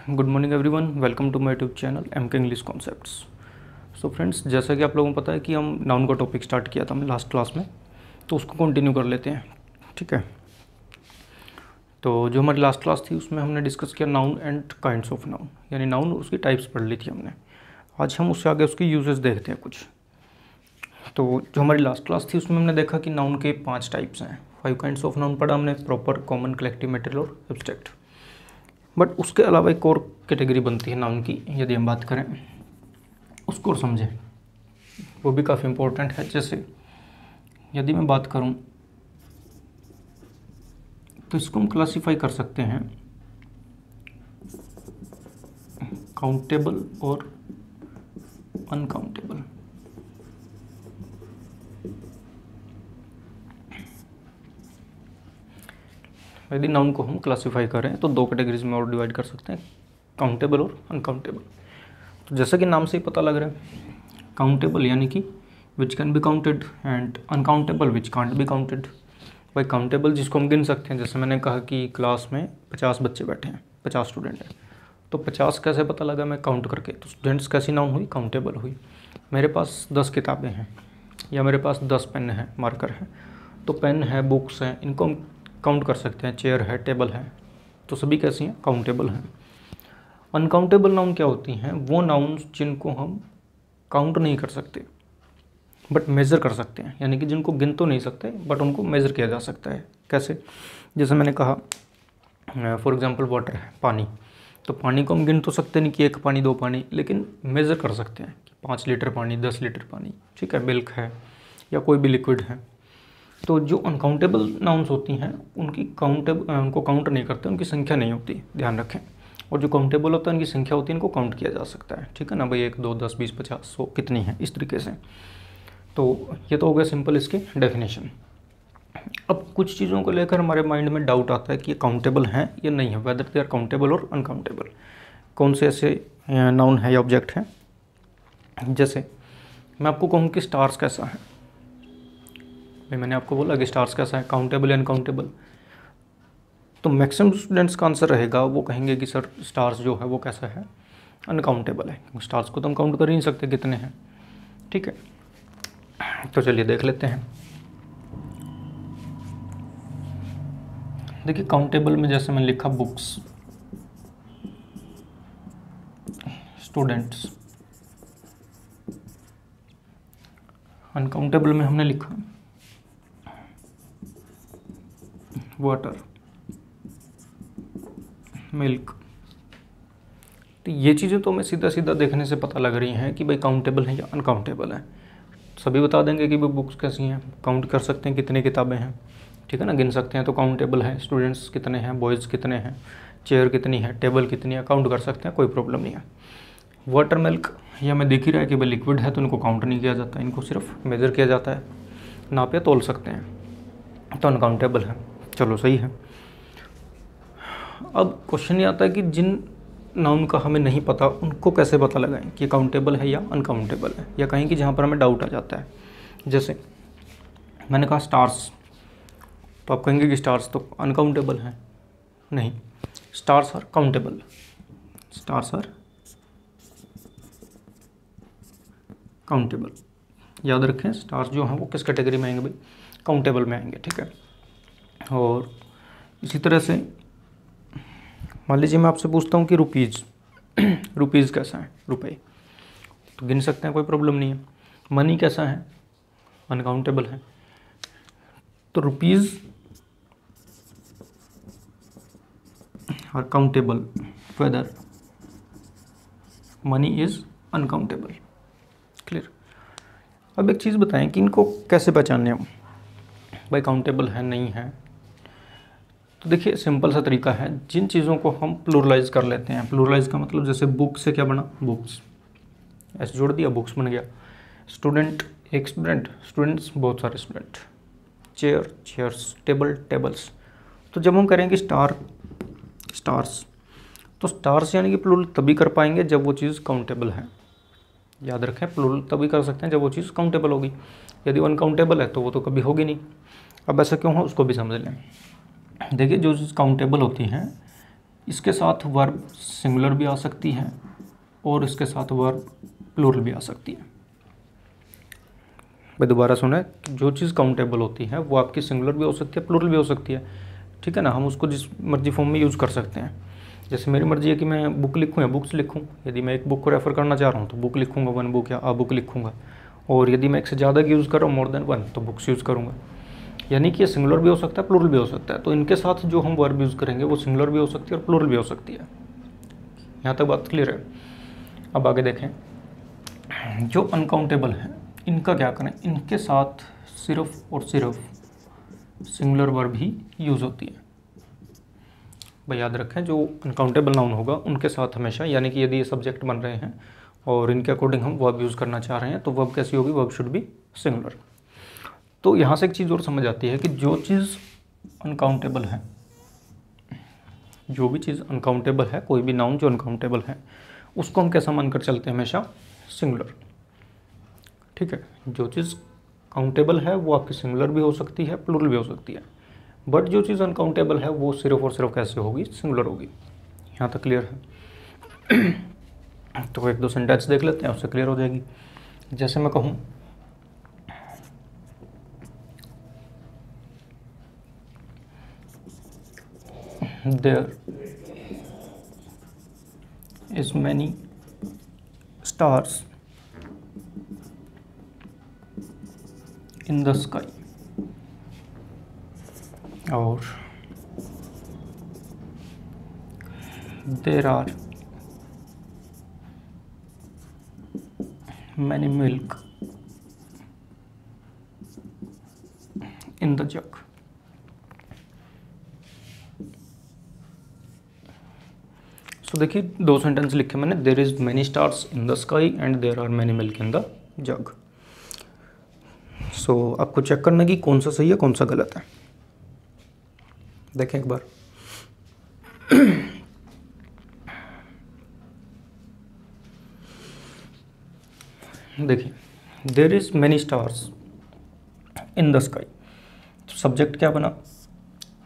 Good morning everyone, welcome to my YouTube channel M K English concepts. So friends, जैसा कि आप लोगों को पता है कि हम नाउन का टॉपिक स्टार्ट किया था हमने लास्ट क्लास में, तो उसको कंटिन्यू कर लेते हैं। ठीक है, तो जो हमारी लास्ट क्लास थी उसमें हमने डिस्कस किया noun and kinds of noun, यानी नाउन उसकी टाइप्स पढ़ ली थी हमने। आज हम उससे आगे उसकी यूजेस देखते हैं कुछ। तो जो हमारी लास्ट क्लास थी उसमें हमने देखा कि नाउन के 5 टाइप्स हैं, 5 काइंड्स ऑफ नाउन पढ़ा हमने, प्रॉपर, कॉमन, कलेक्टिव, मेटल और एब्स्ट्रैक्ट। बट उसके अलावा एक और कैटेगरी बनती है नाउन की, यदि हम बात करें उसको और समझें, वो भी काफ़ी इम्पोर्टेंट है। जैसे यदि मैं बात करूं तो इसको हम क्लासीफाई कर सकते हैं काउंटेबल और अनकाउंटेबल। यदि नाउन को हम क्लासीफाई करें तो 2 कैटेगरीज में और डिवाइड कर सकते हैं, काउंटेबल और अनकाउंटेबल। तो जैसा कि नाम से ही पता लग रहा है, काउंटेबल यानी कि विच can be counted and uncountable which can't be counted. भाई काउंटेबल जिसको हम गिन सकते हैं, जैसे मैंने कहा कि क्लास में 50 बच्चे बैठे हैं, 50 स्टूडेंट हैं, तो 50 कैसे पता लगा मैं काउंट करके, तो स्टूडेंट्स कैसी नाउन हुई, काउंटेबल हुई। मेरे पास 10 किताबें हैं या मेरे पास 10 पेन हैं, मार्कर हैं, तो पेन है, बुक्स हैं, इनको हम काउंट कर सकते हैं। चेयर है, टेबल है, तो सभी कैसी हैं, काउंटेबल हैं। अनकाउंटेबल नाउन क्या होती हैं, वो नाउन जिनको हम काउंट नहीं कर सकते बट मेज़र कर सकते हैं, यानी कि जिनको गिन तो नहीं सकते बट उनको मेज़र किया जा सकता है। कैसे? जैसे मैंने कहा फॉर एग्जांपल वाटर है, पानी, तो पानी को हम गिन तो सकते नहीं कि 1 पानी 2 पानी, लेकिन मेज़र कर सकते हैं कि 5 लीटर पानी, 10 लीटर पानी। ठीक है, मिल्क है या कोई भी लिक्विड है। तो जो अनकाउंटेबल नाउन्स होती हैं उनको काउंट नहीं करते, उनकी संख्या नहीं होती, ध्यान रखें। और जो काउंटेबल होता है उनकी संख्या होती है, इनको काउंट किया जा सकता है। ठीक है ना भाई, 1 2 10 20 50 100 कितनी है, इस तरीके से। तो ये तो हो गया सिंपल इसकी डेफिनेशन। अब कुछ चीज़ों को लेकर हमारे माइंड में डाउट आता है कि ये काउंटेबल हैं या नहीं है, वेदर दे आर काउंटेबल और अनकाउंटेबल। कौन से ऐसे नाउन है या ऑब्जेक्ट हैं। जैसे मैं आपको कहूँ कि स्टार्स कैसा है, भाई मैंने आपको बोला कि स्टार्स कैसा है, काउंटेबल या अनकाउंटेबल, तो मैक्सिमम स्टूडेंट्स का आंसर रहेगा, वो कहेंगे कि सर स्टार्स जो है वो कैसा है, अनकाउंटेबल है, क्योंकि स्टार्स को तो हम काउंट कर ही नहीं सकते कितने हैं। ठीक है, तो चलिए देख लेते हैं। देखिए काउंटेबल में जैसे मैंने लिखा बुक्स, स्टूडेंट्स। अनकाउंटेबल में हमने लिखा वाटर, मिल्क। तो ये चीज़ें तो हमें सीधा सीधा देखने से पता लग रही हैं कि भाई काउंटेबल है या अनकाउंटेबल है। सभी बता देंगे कि भाई बुक्स कैसी हैं, काउंट कर सकते हैं कितनी किताबें हैं, ठीक है ना, गिन सकते हैं तो काउंटेबल है। स्टूडेंट्स कितने हैं, बॉयज़ कितने हैं, चेयर कितनी है, टेबल कितनी है, काउंट कर सकते हैं, कोई प्रॉब्लम नहीं है। वाटर, मिल्क, या हमें दिख ही रहा है कि भाई लिक्विड है, तो इनको काउंट नहीं किया जाता, इनको सिर्फ मेज़र किया जाता है, नाप या तोल सकते हैं, तो अनकाउंटेबल है। चलो सही है। अब क्वेश्चन ये आता है कि जिन नाउन का हमें नहीं पता उनको कैसे पता लगाएं कि काउंटेबल है या अनकाउंटेबल है, या कहीं कि जहाँ पर हमें डाउट आ जाता है। जैसे मैंने कहा स्टार्स, तो आप कहेंगे कि स्टार्स तो अनकाउंटेबल हैं, नहीं, stars are countable, stars are countable. याद रखें, स्टार्स जो हैं वो किस कैटेगरी में आएंगे भाई, काउंटेबल में आएंगे। ठीक है, और इसी तरह से मान लीजिए मैं आपसे पूछता हूँ कि रुपीज़, रुपीज़ कैसा है, रुपए, तो गिन सकते हैं, कोई प्रॉब्लम नहीं है। मनी कैसा है, अनकाउंटेबल है, तो rupees are countable whether money is uncountable. Clear. अब एक चीज़ बताएं कि इनको कैसे पहचानें हम, भाई काउंटेबल है नहीं है। तो देखिए सिंपल सा तरीका है, जिन चीज़ों को हम प्लूरलाइज कर लेते हैं, प्लूरलाइज का मतलब जैसे बुक से क्या बना, बुक्स, ऐसे जोड़ दिया, बुक्स बन गया। स्टूडेंट, एक स्टूडेंट, स्टूडेंट्स बहुत सारे student, chair, chairs, table, tables. तो जब हम करेंगे स्टार्स, तो स्टार्स यानी कि प्लूरल तभी कर पाएंगे जब वो चीज़ काउंटेबल है। याद रखें, प्लूरल तभी कर सकते हैं जब वो चीज़ काउंटेबल होगी, यदि अनकाउंटेबल है तो वो तो कभी होगी नहीं। अब ऐसा क्यों हो उसको भी समझ लें। देखिए जो चीज़ काउंटेबल होती हैं इसके साथ वर्ब सिंगुलर भी आ सकती है और इसके साथ वर्ब प्लूरल भी आ सकती है। भाई दोबारा सुने, जो चीज़ काउंटेबल होती है वो आपकी सिंगुलर भी हो सकती है, प्लूरल भी हो सकती है, ठीक है ना। हम उसको जिस मर्जी फॉर्म में यूज़ कर सकते हैं। जैसे मेरी मर्जी है कि मैं बुक लिखूँ या बुक्स लिखूँ। यदि मैं एक बुक को रेफ़र करना चाह रहा हूँ तो बुक लिखूँगा, वन बुक या अ बुक लिखूँगा। और यदि मैं एक से ज़्यादा की यूज़ कर रहा हूँ, मोर देन वन, तो बुक्स यूज़ करूँगा। यानी कि ये सिंगुलर भी हो सकता है, प्लूरल भी हो सकता है। तो इनके साथ जो हम वर्ब यूज़ करेंगे वो सिंगुलर भी हो सकती है और प्लूरल भी हो सकती है। यहाँ तक बात क्लियर है। अब आगे देखें, जो अनकाउंटेबल हैं इनका क्या करें। इनके साथ सिर्फ और सिर्फ सिंगुलर वर्ब ही यूज़ होती है। भाई याद रखें, जो अनकाउंटेबल नाउन होगा उनके साथ हमेशा, यानी कि यदि ये सब्जेक्ट बन रहे हैं और इनके अकॉर्डिंग हम वर्ब यूज़ करना चाह रहे हैं तो वर्ब कैसी होगी, वर्ब शुड बी सिंगुलर। तो यहाँ से एक चीज़ और समझ आती है कि जो चीज़ अनकाउंटेबल है, जो भी चीज़ अनकाउंटेबल है, कोई भी नाउन जो अनकाउंटेबल है उसको हम कैसा मानकर चलते हैं, हमेशा सिंगुलर, ठीक है। जो चीज़ काउंटेबल है वो आपकी सिंगुलर भी हो सकती है, प्लूरल भी हो सकती है, बट जो चीज़ अनकाउंटेबल है वो सिर्फ और सिर्फ कैसे होगी, सिंगुलर होगी। यहाँ तक क्लियर है। तो एक दो सेंटेंस देख लेते हैं, उससे क्लियर हो जाएगी। जैसे मैं कहूँ there is many stars in the sky, और there are many milk in the jug. So देखिए, दो सेंटेंस लिखे मैंने, there is many stars in the sky and there are many milk in the jug. So आपको check करना कि कौन सा सही है कौन सा गलत है। देखें एक बार, देखिए, देर is many stars in the sky, तो सब्जेक्ट क्या बना,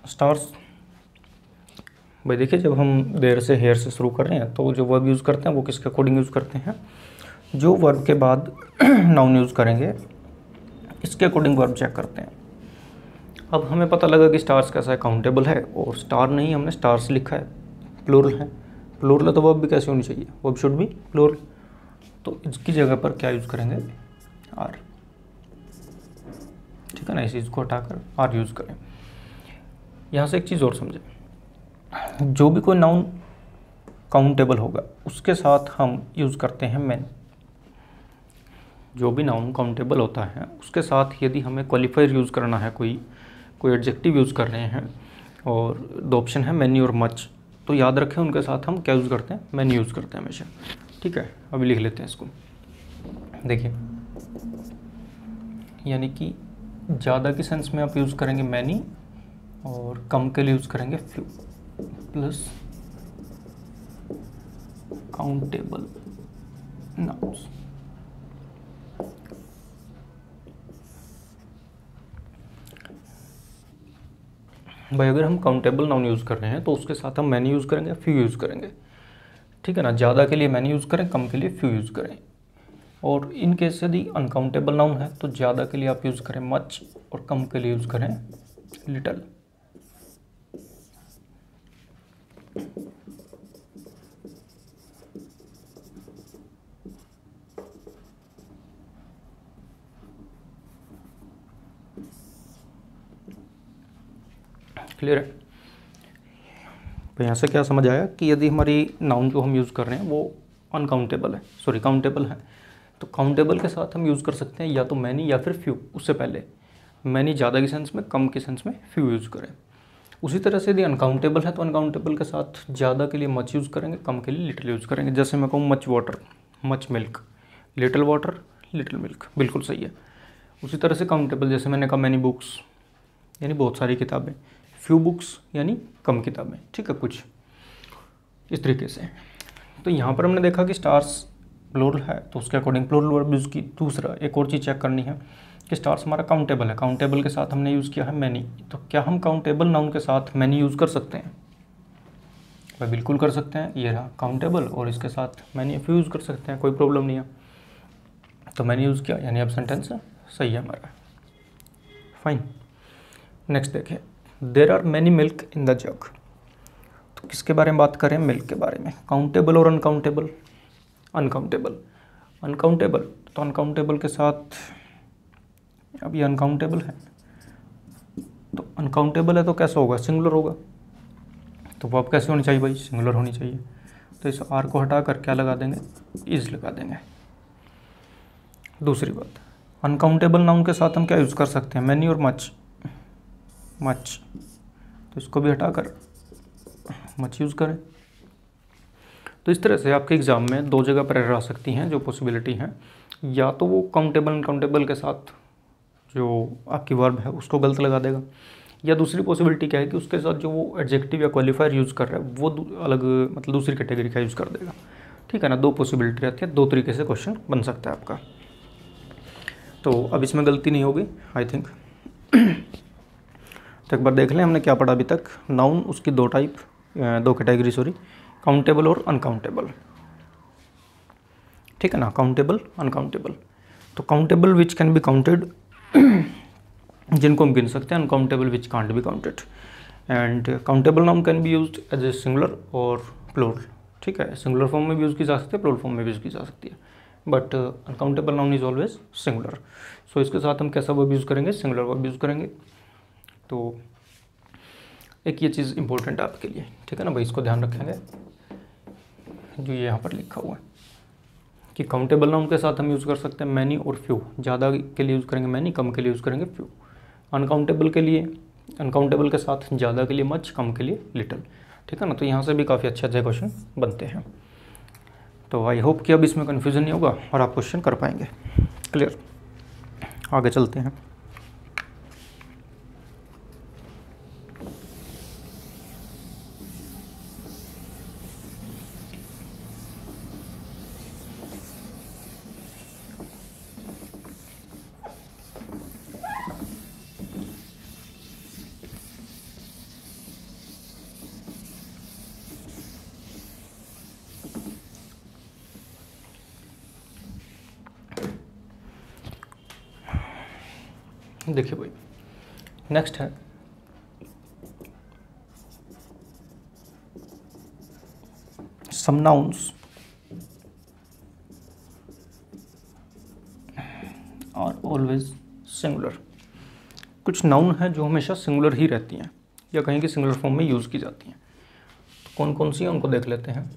स्टार्स। भाई देखिए, जब हम देर से हेयर से शुरू कर रहे हैं तो जो वर्ब यूज़ करते हैं वो किसके अकॉर्डिंग यूज़ करते हैं, जो वर्ब के बाद नाउन यूज़ करेंगे इसके अकॉर्डिंग वर्ब चेक करते हैं। अब हमें पता लगा कि स्टार्स कैसा है, काउंटेबल है, और स्टार नहीं, हमने स्टार्स लिखा है, प्लूरल है। प्लूरल है तो वर्ब भी कैसे होनी चाहिए, वर्ब शुड बी प्लूरल। तो इसकी जगह पर क्या यूज़ करेंगे, आर, ठीक है ना। इस चीज़ को हटाकर आर यूज़ करें। यहाँ से एक चीज़ और समझें, जो भी कोई नाउन काउंटेबल होगा उसके साथ हम यूज़ करते हैं मैन। जो भी नाउन काउंटेबल होता है उसके साथ यदि हमें क्वालिफायर यूज़ करना है, कोई एडजेक्टिव यूज़ कर रहे हैं, और दो ऑप्शन है मैनी और मच, तो याद रखें उनके साथ हम क्या यूज़ करते हैं, मैनी यूज़ करते हैं हमेशा, ठीक है। अभी लिख लेते हैं इसको। देखिए, यानी कि ज़्यादा की सेंस में आप यूज़ करेंगे मैनी, और कम के लिए यूज़ करेंगे फ्यू, प्लस काउंटेबल नाउन्स। भाई अगर हम काउंटेबल नाउन यूज़ कर रहे हैं तो उसके साथ हम मैनी यूज़ करेंगे, फ्यू यूज़ करेंगे, ठीक है ना। ज़्यादा के लिए मैनी यूज़ करें, कम के लिए फ्यू यूज़ करें। और इन केस यदि अनकाउंटेबल नाउन है तो ज़्यादा के लिए आप यूज़ करें मच, और कम के लिए यूज़ करें लिटल। क्लियर है। तो यहाँ से क्या समझ आया कि यदि हमारी नाउन जो हम यूज़ कर रहे हैं वो अनकाउंटेबल है, सॉरी काउंटेबल है, तो काउंटेबल के साथ हम यूज़ कर सकते हैं या तो मैनी या फिर फ्यू। उससे पहले मैनी ज़्यादा की सेंस में, कम के सेंस में फ्यू यूज़ करें। उसी तरह से यदि अनकाउंटेबल है तो अनकाउंटेबल के साथ ज़्यादा के लिए मच यूज़ करेंगे, कम के लिए लिटिल यूज़ करेंगे। जैसे मैं कहूँ much water, much milk, little water, little milk, बिल्कुल सही है। उसी तरह से काउंटेबल, जैसे मैंने कहा मैनी बुक्स यानी बहुत सारी किताबें, फ्यू बुक्स यानी कम किताबें, ठीक है, कुछ इस तरीके से। तो यहाँ पर हमने देखा कि स्टार्स प्लूरल है तो उसके अकॉर्डिंग प्लूरल वर्ब यूज़ की। दूसरा एक और चीज़ चेक करनी है कि स्टार्स हमारा काउंटेबल है, काउंटेबल के साथ हमने यूज़ किया है मैनी, तो क्या हम काउंटेबल नाउन के साथ मैनी यूज़ कर सकते हैं। भाई बिल्कुल कर सकते हैं, ये रहा काउंटेबल और इसके साथ मैनी एफ यूज़ कर सकते हैं, कोई प्रॉब्लम नहीं है। तो मैंने यूज़ किया यानी अब सेंटेंस सही है हमारा। फाइन, नेक्स्ट देखें, there are many milk in the jug. तो किसके बारे में बात करें? मिल्क के बारे में। काउंटेबल और अनकाउंटेबल? अनकाउंटेबल। अनकाउंटेबल तो अनकाउंटेबल के साथ, अब ये अनकाउंटेबल है तो अनकाउंटेबल है तो कैसा होगा? सिंगुलर होगा। तो वो अब कैसे होनी चाहिए भाई? सिंगुलर होनी चाहिए। तो इस आर को हटा कर क्या लगा देंगे? इज लगा देंगे। दूसरी बात, अनकाउंटेबल नाउन के साथ हम क्या यूज़ कर सकते हैं? मैनी और मच। मच, तो इसको भी हटाकर मच यूज़ करें। तो इस तरह से आपके एग्ज़ाम में दो जगह पर एरर आ सकती हैं जो पॉसिबिलिटी हैं, या तो वो काउंटेबल अनकाउंटेबल के साथ जो आपकी वर्ब है उसको गलत लगा देगा, या दूसरी पॉसिबिलिटी क्या है कि उसके साथ जो वो एडजेक्टिव या क्वालिफायर यूज़ कर रहा है वो अलग, मतलब दूसरी कैटेगरी का यूज़ कर देगा। ठीक है ना, दो पॉसिबिलिटी रहती है, दो तरीके से क्वेश्चन बन सकता है आपका। तो अब इसमें गलती नहीं होगी आई थिंक। तो एक बार देख लें हमने क्या पढ़ा अभी तक। नाउन, उसकी दो टाइप, दो कैटेगरी सॉरी, काउंटेबल और अनकाउंटेबल। ठीक है ना, काउंटेबल अनकाउंटेबल। तो countable which can be counted, जिनको हम गिन सकते हैं, uncountable which can't be counted. And countable noun can be used as a singular और प्लूरल। ठीक है, सिंगुलर फॉर्म में भी यूज़ की जा सकती है, प्लूरल फॉर्म में भी यूज़ की जा सकती है, but uncountable noun is always singular. So इसके साथ हम कैसा वर्ब यूज़ करेंगे? सिंगुलर वर्ब यूज़ करेंगे। तो एक ये चीज़ इंपॉर्टेंट है आपके लिए, ठीक है ना भाई, इसको ध्यान रखेंगे जो ये यहाँ पर लिखा हुआ है कि काउंटेबल नाउन के साथ हम यूज़ कर सकते हैं मैनी और फ्यू। ज़्यादा के लिए यूज़ करेंगे मैनी, कम के लिए यूज़ करेंगे फ्यू। अनकाउंटेबल के लिए, अनकाउंटेबल के साथ ज़्यादा के लिए मच, कम के लिए लिटिल। ठीक है ना, तो यहाँ से भी काफ़ी अच्छे अच्छे क्वेश्चन बनते हैं। तो आई होप कि अब इसमें कन्फ्यूज़न नहीं होगा और आप क्वेश्चन कर पाएंगे। क्लियर, आगे चलते हैं। देखिए भाई, नेक्स्ट है some nouns are always singular. कुछ नाउन है जो हमेशा सिंगुलर ही रहती हैं या कहीं की सिंगुलर फॉर्म में यूज़ की जाती हैं। तो कौन कौन सी हैं उनको देख लेते हैं।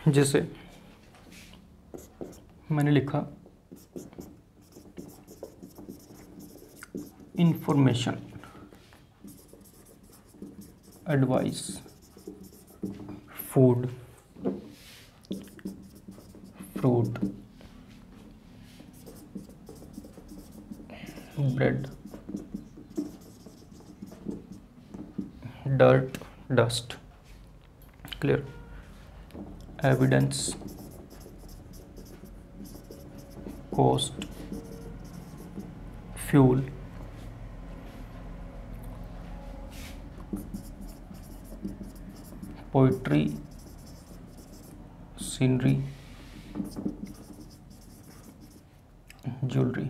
जैसे मैंने लिखा information, advice, food, fruit, bread, dirt, dust. Clear, evidence, cost, fuel, poetry, scenery, jewellery.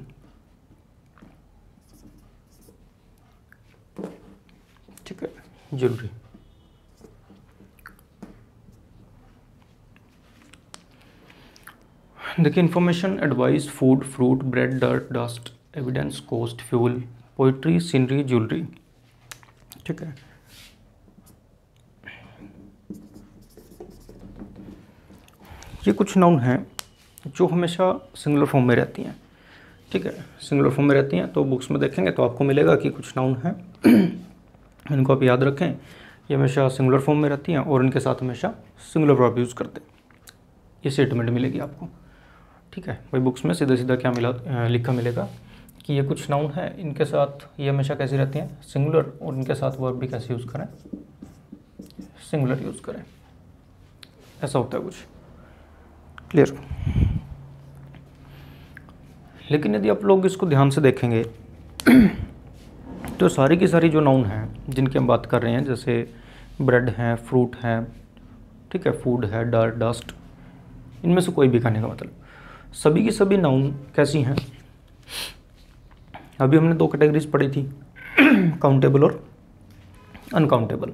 ठीक है, ज्वेलरी। देखिए, information, advice, food, fruit, bread, dirt, dust, evidence, cost, fuel, poetry, scenery, jewellery. ठीक है, ये कुछ नाउन हैं जो हमेशा सिंगुलर फॉर्म में रहती हैं। ठीक है, सिंगुलर फॉर्म में रहती हैं, तो बुक्स में देखेंगे तो आपको मिलेगा कि कुछ नाउन हैं इनको आप याद रखें, ये हमेशा सिंगुलर फॉर्म में रहती हैं और इनके साथ हमेशा सिंगुलर वर्ब यूज़ करते हैं। ये स्टेटमेंट मिलेगी आपको। ठीक है भाई, बुक्स में सीधा सीधा क्या मिला, लिखा मिलेगा कि ये कुछ नाउन है, इनके साथ ये हमेशा कैसी रहती हैं? सिंगुलर, और इनके साथ वर्ब भी कैसे यूज़ करें? सिंगुलर यूज़ करें। ऐसा होता है कुछ। क्लियर। लेकिन यदि आप लोग इसको ध्यान से देखेंगे तो सारी की सारी जो नाउन हैं जिनकी हम बात कर रहे हैं, जैसे ब्रेड है, फ्रूट है, ठीक है, फूड है, डस्ट, इनमें से कोई भी कहने का मतलब, सभी की सभी नाउन कैसी हैं? अभी हमने 2 कैटेगरीज पढ़ी थी, काउंटेबल और अनकाउंटेबल।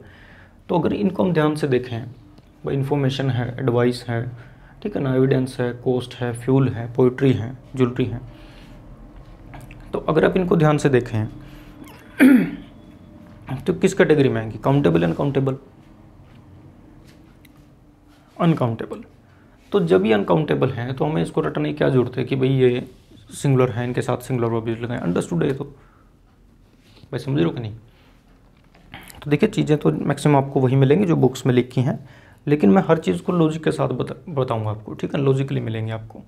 तो अगर इनको हम ध्यान से देखें, भाई इन्फॉर्मेशन है, एडवाइस है, ठीक है ना, एविडेंस है, कोस्ट है, फ्यूल है, पोइट्री है, ज्वेलरी है। तो अगर आप इनको ध्यान से देखें तो किस कैटेगरी में आएंगी? Countable, uncountable? अनकाउंटेबल। तो जब ये अनकाउंटेबल हैं तो हमें इसको रटने की क्या जरूरत है कि भाई ये सिंगुलर है, इनके साथ सिंगुलर वर्ब यूज लगाएं। अंडरस्टूड है? तो भाई समझ रहे हो कि नहीं? तो देखिए, चीज़ें तो मैक्सिमम आपको वही मिलेंगी जो बुक्स में लिखी हैं, लेकिन मैं हर चीज़ को लॉजिक के साथ बताऊंगा आपको, ठीक है, लॉजिकली मिलेंगे आपको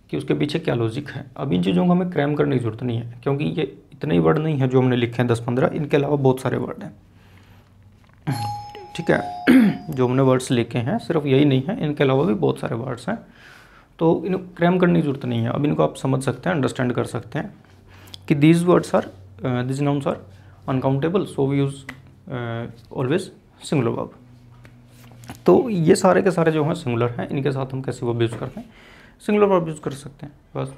कि उसके पीछे क्या लॉजिक है। अब इन चीज़ों को हमें क्रैम करने की जरूरत नहीं है, क्योंकि ये इतने ही वर्ड नहीं है जो हमने लिखे हैं 10-15, इनके अलावा बहुत सारे वर्ड हैं, ठीक है। जो हमने वर्ड्स लिखे हैं सिर्फ यही नहीं है, इनके अलावा भी बहुत सारे वर्ड्स हैं, तो इनको क्रैम करने की जरूरत नहीं है। अब इनको आप समझ सकते हैं, अंडरस्टैंड कर सकते हैं कि these words are, this nouns are uncountable, so we use always singular verb. तो ये सारे के सारे जो हैं सिंगुलर हैं, इनके साथ हम कैसे वर्ब यूज़ करते हैं? सिंगुलर वर्ब यूज़ कर सकते हैं बस।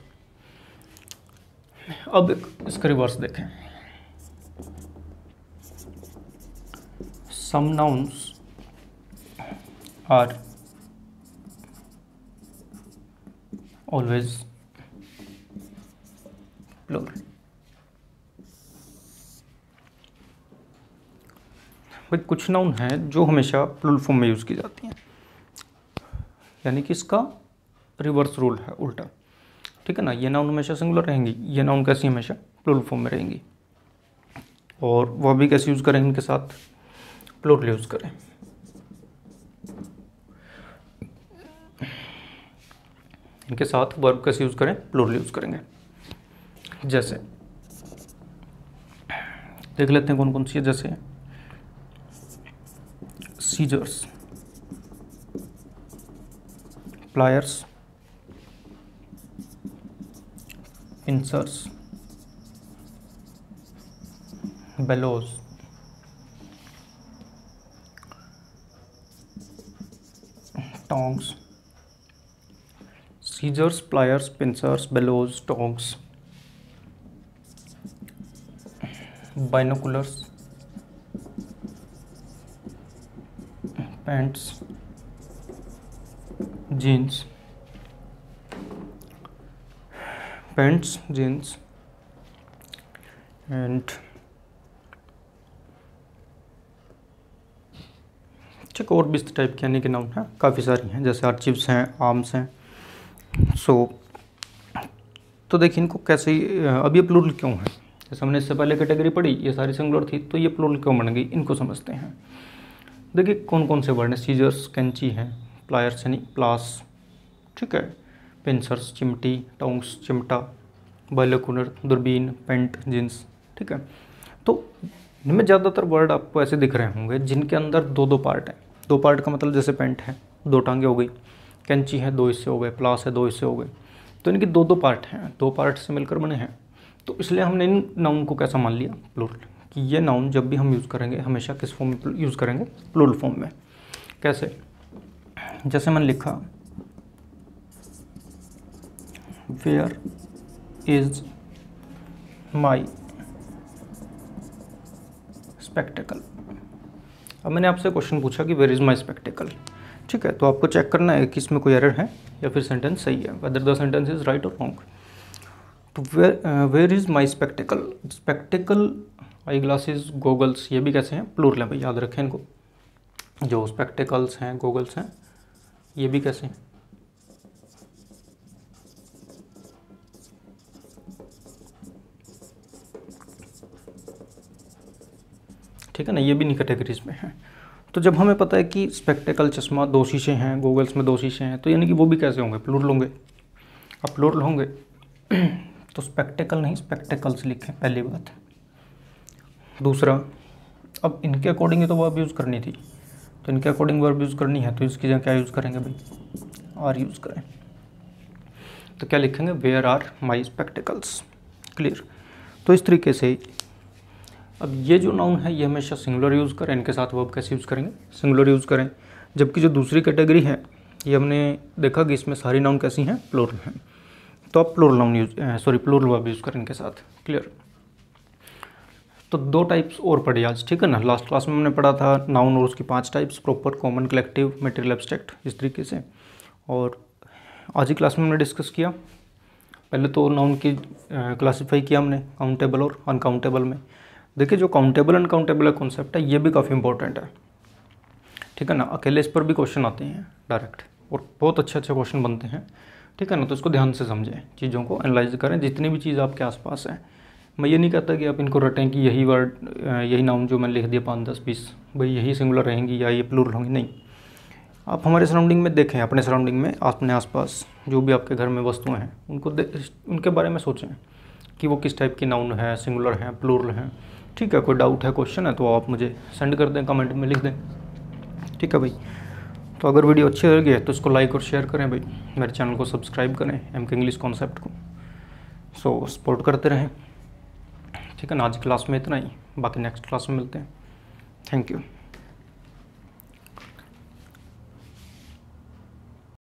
अब इसका रिवर्स देखें, some nouns are always plural. भाई कुछ नाउन हैं जो हमेशा प्लूरल फॉर्म में यूज़ की जाती हैं, यानी कि इसका रिवर्स रूल है, उल्टा, ठीक है ना। ये नाउन हमेशा सिंगुलर रहेंगी, ये नाउन कैसी हमेशा प्लूरल फॉर्म में रहेंगी, और वह भी कैसे यूज़ करें? इनके साथ प्लूरल यूज़ करें। इनके साथ वर्ब कैसे यूज़ करें? प्लूरल यूज़ करेंगे। जैसे देख लेते हैं कौन कौन सी है, जैसे scissors, pliers, pinchers, bellows, tongs. Scissors, pliers, pinchers, bellows, tongs, binoculars, pants, jeans, pants, jeans, and ठीक, और भी इस टाइप के यानी कि नाउन हैं, काफ़ी सारी हैं, जैसे आर्चिव्स हैं, आर्म्स हैं। तो देखिए इनको कैसे अब ये प्लूरल क्यों है? जैसे हमने इससे पहले कैटेगरी पढ़ी, ये सारी सिंगुलर थी, तो ये प्लूरल क्यों बन गई, इनको समझते हैं। देखिए कौन कौन से वर्ड हैं, सीजर्स कैंची है, प्लायर्स यानी प्लास, ठीक है, पिंचर्स चिमटी, टोंग्स चिमटा, बाइनोकुलर दूरबीन, पेंट जींस, ठीक है। तो इनमें ज़्यादातर वर्ड आपको ऐसे दिख रहे होंगे जिनके अंदर 2-2 पार्ट हैं। 2 पार्ट का मतलब जैसे पेंट है 2 टांगे हो गई, कैंची है 2 हिस्से हो गए, प्लास है 2 हिस्से हो गए, तो इनके 2-2 पार्ट हैं, 2 पार्ट से मिलकर बने हैं। तो इसलिए हमने इन नाउन को कैसा मान लिया? प्लूरल, कि ये नाउन जब भी हम यूज़ करेंगे हमेशा किस फॉर्म में यूज़ करेंगे? प्लूरल फॉर्म में। कैसे? जैसे मैंने लिखा वेयर इज माई स्पेक्टेकल। अब मैंने आपसे क्वेश्चन पूछा कि वेयर इज़ माई स्पेक्टेकल, ठीक है, तो आपको चेक करना है कि इसमें कोई एरर है या फिर सेंटेंस सही है, whether the sentence is right और रॉन्ग। तो where is my spectacle, spectacle, eyeglasses, goggles, ये भी कैसे हैं? प्लूरल है भाई, याद रखें इनको। जो स्पेक्टेकल्स हैं, गोगल्स हैं, ये भी कैसे हैं? ठीक है ना, ये भी नहीं कैटेगरीज में है। तो जब हमें पता है कि स्पेक्टेकल चश्मा 2 शीशे हैं, गोगल्स में 2 शीशे हैं, तो यानी कि वो भी कैसे होंगे? प्लूरल होंगे। अब प्लूरल होंगे तो स्पेक्टेकल नहीं स्पेक्टेकल्स लिखें, पहली बात। दूसरा, अब इनके अकॉर्डिंग ही तो वर्ब यूज़ करनी थी, तो इनके अकॉर्डिंग वर्ब यूज़ करनी है, तो इसकी जगह क्या यूज़ करेंगे भाई? आर यूज़ करें। तो क्या लिखेंगे? Where are my spectacles. Clear? तो इस तरीके से अब ये जो नाउन है ये हमेशा सिंगुलर यूज़ करें, इनके साथ वर्ब कैसे यूज़ करेंगे, सिंगुलर यूज़ करें। जबकि जो दूसरी कैटेगरी है ये हमने देखा कि इसमें सारी नाउन कैसी हैं, प्लूरल हैं, तो आप plural noun plural verb use करें इनके साथ। क्लियर। तो 2 टाइप्स और पढ़ी आज, ठीक है ना। लास्ट क्लास में हमने पढ़ा था नाउन और उसकी 5 types, proper, common, collective, material, abstract, इस तरीके से। और आज की क्लास में हमने डिस्कस किया, पहले तो नाउन की क्लासीफाई किया हमने काउंटेबल और अनकाउंटेबल में। देखिए जो काउंटेबल अनकाउंटेबल कॉन्सेप्ट है ये भी काफ़ी इंपॉर्टेंट है, ठीक है ना। अकेले इस पर भी क्वेश्चन आते हैं डायरेक्ट और बहुत अच्छे अच्छे क्वेश्चन बनते हैं, ठीक है ना। तो इसको ध्यान से समझें, चीज़ों को एनालाइज करें, जितनी भी चीज़ आपके आसपास है। मैं ये नहीं कहता कि आप इनको रटें कि यही वर्ड, यही नाउन जो मैंने लिख दिया 5, 10, 20 भाई यही सिंगुलर रहेंगी या ये प्लूरल होंगी, नहीं। आप हमारे सराउंडिंग में देखें, अपने सराउंडिंग में, अपने आसपास जो भी आपके घर में वस्तुएं हैं उनको उनके बारे में सोचें कि वो किस टाइप की नाउन है, सिंगुलर है, प्लूरल है, ठीक है। कोई डाउट है, क्वेश्चन है तो आप मुझे सेंड कर दें, कमेंट में लिख दें, ठीक है भाई। तो अगर वीडियो अच्छी लगी है तो इसको लाइक और शेयर करें भाई, मेरे चैनल को सब्सक्राइब करें, MK इंग्लिश कॉन्सेप्ट को, सो सपोर्ट करते रहें, ठीक है ना। आज क्लास में इतना ही, बाकी नेक्स्ट क्लास में मिलते हैं। Thank you.